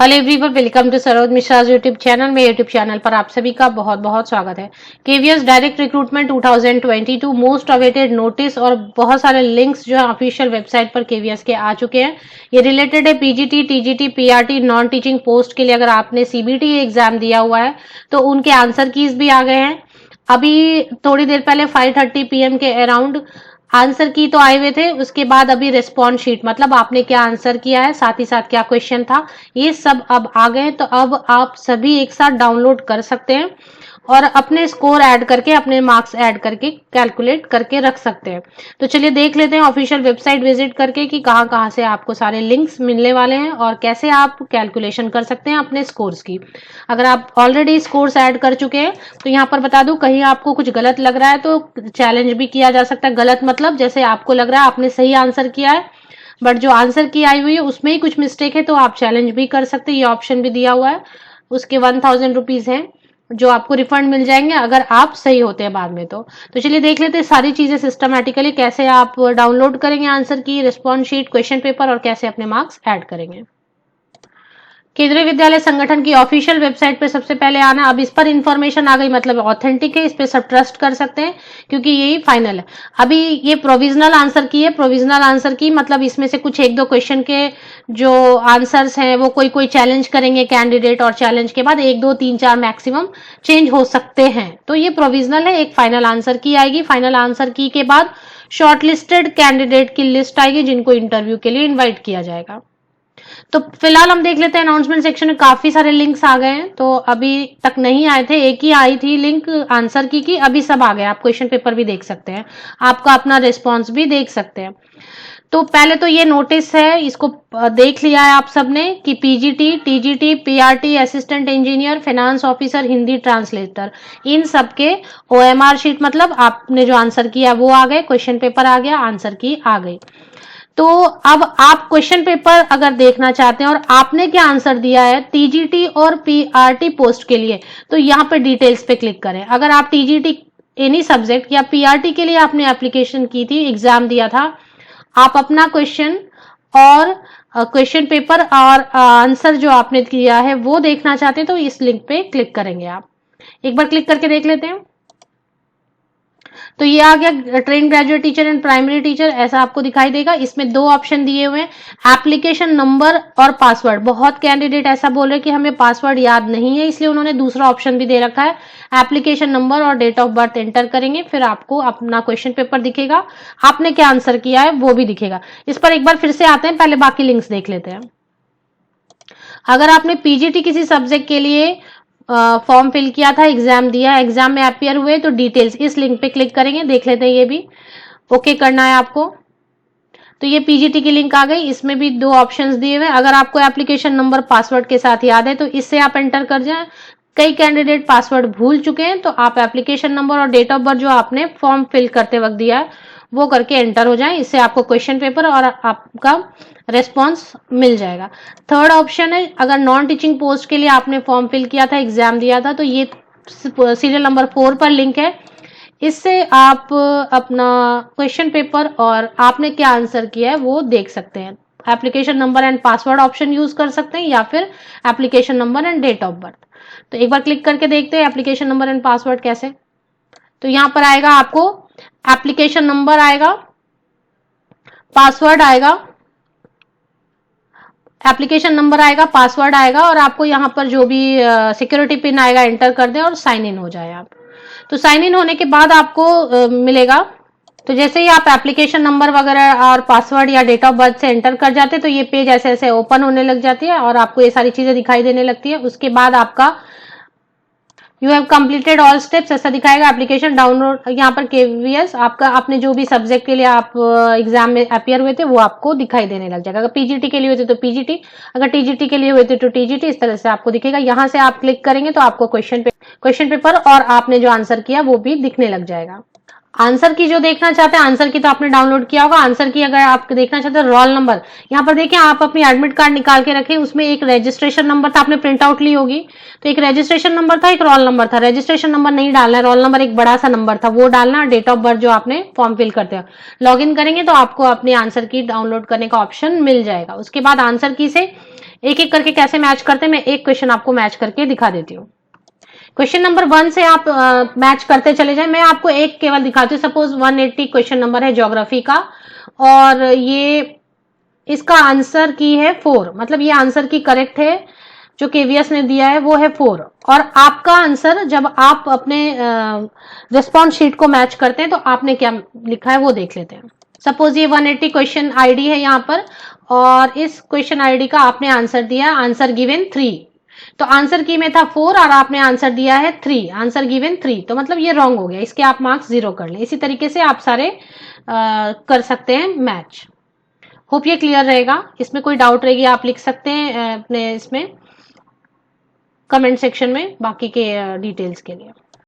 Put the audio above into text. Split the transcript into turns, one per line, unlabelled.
Hello everyone, welcome to Saroj Mishra YouTube channel में। YouTube channel पर आप सभी का बहुत बहुत स्वागत है। KVS direct recruitment 2022 most awaited notice और बहुत सारे लिंक्स जो है ऑफिशियल वेबसाइट पर केवीएस के आ चुके हैं। ये रिलेटेड है PGT, TGT, PRT, non teaching post के लिए। अगर आपने सीबीटी एग्जाम दिया हुआ है तो उनके आंसर कीज भी आ गए हैं। अभी थोड़ी देर पहले 5:30 PM के अराउंड आंसर की तो आए हुए थे। उसके बाद अभी रिस्पॉन्स शीट, मतलब आपने क्या आंसर किया है, साथ ही साथ क्या क्वेश्चन था, ये सब अब आ गए। तो अब आप सभी एक साथ डाउनलोड कर सकते हैं और अपने स्कोर ऐड करके, अपने मार्क्स ऐड करके कैलकुलेट करके रख सकते हैं। तो चलिए देख लेते हैं ऑफिशियल वेबसाइट विजिट करके कि कहां कहां से आपको सारे लिंक्स मिलने वाले हैं और कैसे आप कैलकुलेशन कर सकते हैं अपने स्कोर्स की। अगर आप ऑलरेडी स्कोर्स ऐड कर चुके हैं तो यहाँ पर बता दूं, कहीं आपको कुछ गलत लग रहा है तो चैलेंज भी किया जा सकता है। गलत मतलब जैसे आपको लग रहा है आपने सही आंसर किया है बट जो आंसर की आई हुई है उसमें ही कुछ मिस्टेक है, तो आप चैलेंज भी कर सकते हैं। ये ऑप्शन भी दिया हुआ है। उसके 1000 रुपीज है जो आपको रिफंड मिल जाएंगे अगर आप सही होते हैं बाद में। तो चलिए देख लेते हैं सारी चीजें सिस्टमैटिकली, कैसे आप डाउनलोड करेंगे आंसर की, रिस्पॉन्स शीट, क्वेश्चन पेपर और कैसे अपने मार्क्स ऐड करेंगे। केंद्रीय विद्यालय संगठन की ऑफिशियल वेबसाइट पे सबसे पहले आना। अब इस पर इंफॉर्मेशन आ गई, मतलब ऑथेंटिक है, इस पे सब ट्रस्ट कर सकते हैं क्योंकि यही फाइनल है। अभी ये प्रोविजनल आंसर की है। प्रोविजनल आंसर की मतलब इसमें से कुछ एक दो क्वेश्चन के जो आंसर्स हैं वो कोई कोई चैलेंज करेंगे कैंडिडेट, और चैलेंज के बाद 1 2 3 4 मैक्सिमम चेंज हो सकते हैं। तो ये प्रोविजनल है। एक फाइनल आंसर की आएगी। फाइनल आंसर की के बाद शॉर्टलिस्टेड कैंडिडेट की लिस्ट आएगी जिनको इंटरव्यू के लिए इन्वाइट किया जाएगा। तो फिलहाल हम देख लेते हैं अनाउंसमेंट सेक्शन में काफी सारे लिंक्स आ गए हैं। तो अभी तक नहीं आए थे, एक ही आई थी लिंक आंसर की अभी सब आ गए। आप क्वेश्चन पेपर भी देख सकते हैं, आपका अपना रिस्पॉन्स भी देख सकते हैं। तो पहले तो ये नोटिस है, इसको देख लिया है आप सबने कि PGT, TGT, PRT, assistant engineer, finance officer, Hindi translator, इन सबके ओएमआर शीट, मतलब आपने जो आंसर किया वो आ गए, क्वेश्चन पेपर आ गया, आंसर की आ गई। तो अब आप क्वेश्चन पेपर अगर देखना चाहते हैं और आपने क्या आंसर दिया है टीजीटी और पीआरटी पोस्ट के लिए, तो यहाँ पे डिटेल्स पे क्लिक करें। अगर आप टीजीटी एनी सब्जेक्ट या पीआरटी के लिए आपने एप्लीकेशन की थी, एग्जाम दिया था, आप अपना क्वेश्चन और क्वेश्चन पेपर और आंसर जो आपने किया है वो देखना चाहते हैं तो इस लिंक पे क्लिक करेंगे। आप एक बार क्लिक करके देख लेते हैं। तो ये आ गया train graduate teacher and primary teacher, ऐसा आपको दिखाई देगा। इसमें 2 ऑप्शन दिए हुए हैं, एप्लीकेशन नंबर और पासवर्ड। बहुत कैंडिडेट ऐसा बोल रहे कि हमें पासवर्ड याद नहीं है, इसलिए उन्होंने दूसरा ऑप्शन भी दे रखा है। एप्लीकेशन नंबर और डेट ऑफ बर्थ एंटर करेंगे, फिर आपको अपना क्वेश्चन पेपर दिखेगा, आपने क्या आंसर किया है वो भी दिखेगा। इस पर एक बार फिर से आते हैं, पहले बाकी लिंक्स देख लेते हैं। अगर आपने पीजीटी किसी सब्जेक्ट के लिए फॉर्म फिल किया था, एग्जाम दिया, एग्जाम में अपियर हुए, तो डिटेल्स इस लिंक पे क्लिक करेंगे। देख लेते हैं, ये भी ओके करना है आपको। तो ये पीजीटी की लिंक आ गई। इसमें भी 2 ऑप्शंस दिए हुए हैं। अगर आपको एप्लीकेशन नंबर पासवर्ड के साथ याद है तो इससे आप एंटर कर जाएं। कई कैंडिडेट पासवर्ड भूल चुके हैं, तो आप एप्लीकेशन नंबर और डेट ऑफ बर्थ जो आपने फॉर्म फिल करते वक्त दिया है वो करके एंटर हो जाए। इससे आपको क्वेश्चन पेपर और आपका रेस्पॉन्स मिल जाएगा। थर्ड ऑप्शन है, अगर नॉन टीचिंग पोस्ट के लिए आपने फॉर्म फिल किया था, एग्जाम दिया था, तो ये सीरियल नंबर 4 पर लिंक है। इससे आप अपना क्वेश्चन पेपर और आपने क्या आंसर किया है वो देख सकते हैं। Application number and password option use कर सकते हैं या फिर application number and date of birth. तो एक बार क्लिक करके देखते हैं एप्लीकेशन नंबर एंड पासवर्ड कैसे। तो यहां पर आएगा, आपको एप्लीकेशन नंबर आएगा, पासवर्ड आएगा, एप्लीकेशन नंबर आएगा, पासवर्ड आएगा, और आपको यहाँ पर जो भी सिक्योरिटी पिन आएगा एंटर कर दें और साइन इन हो जाए आप। तो साइन इन होने के बाद आपको मिलेगा। तो जैसे ही आप एप्लीकेशन नंबर वगैरह और पासवर्ड या डेट ऑफ बर्थ से एंटर कर जाते हैं तो ये पेज ऐसे ऐसे ओपन होने लग जाती है और आपको ये सारी चीजें दिखाई देने लगती है। उसके बाद आपका you have completed all steps ऐसा दिखाएगा। एप्लीकेशन डाउनलोड, यहाँ पर केवीएस आपका, आपने जो भी सब्जेक्ट के लिए आप एग्जाम में अपियर हुए थे वो आपको दिखाई देने लग जाएगा। अगर पीजीटी के लिए हुए थे तो पीजीटी, अगर टीजीटी के लिए हुए थे तो टीजीटी, इस तरह से आपको दिखेगा। यहाँ से आप क्लिक करेंगे तो आपको क्वेश्चन पेपर और आपने जो आंसर किया वो भी दिखने लग जाएगा। आंसर की जो देखना चाहते हैं, आंसर की तो आपने डाउनलोड किया होगा। आंसर की अगर आप देखना चाहते हैं, रोल नंबर, यहाँ पर देखिए आप अपनी एडमिट कार्ड निकाल के रखें, उसमें एक रजिस्ट्रेशन नंबर था, आपने प्रिंट आउट ली होगी, तो एक रजिस्ट्रेशन नंबर था, एक रोल नंबर था। रजिस्ट्रेशन नंबर नहीं डालना है, रोल नंबर एक बड़ा सा नंबर था वो डालना, डेट ऑफ बर्थ जो आपने फॉर्म फिल करते हो। लॉग इन करेंगे तो आपको अपने आंसर की डाउनलोड करने का ऑप्शन मिल जाएगा। उसके बाद आंसर की से एक एक करके कैसे मैच करते हैं, मैं एक क्वेश्चन आपको मैच करके दिखा देती हूँ। क्वेश्चन नंबर 1 से आप मैच करते चले जाएं। मैं आपको एक केवल दिखाती हूँ। सपोज 180 क्वेश्चन नंबर है ज्योग्राफी का, और ये इसका आंसर की है 4, मतलब ये आंसर की करेक्ट है जो केवीएस ने दिया है वो है 4, और आपका आंसर जब आप अपने रिस्पॉन्स शीट को मैच करते हैं तो आपने क्या लिखा है वो देख लेते हैं। सपोज ये 180 क्वेश्चन आईडी है यहाँ पर, और इस क्वेश्चन आईडी का आपने आंसर दिया, आंसर गिवन 3, तो आंसर की में था 4 और आपने आंसर दिया है 3, आंसर गिवन 3, तो मतलब ये रॉन्ग हो गया, इसके आप मार्क्स 0 कर लें। इसी तरीके से आप सारे कर सकते हैं मैच। होप ये क्लियर रहेगा। इसमें कोई डाउट रहेगी आप लिख सकते हैं अपने इसमें कमेंट सेक्शन में बाकी के डिटेल्स के लिए।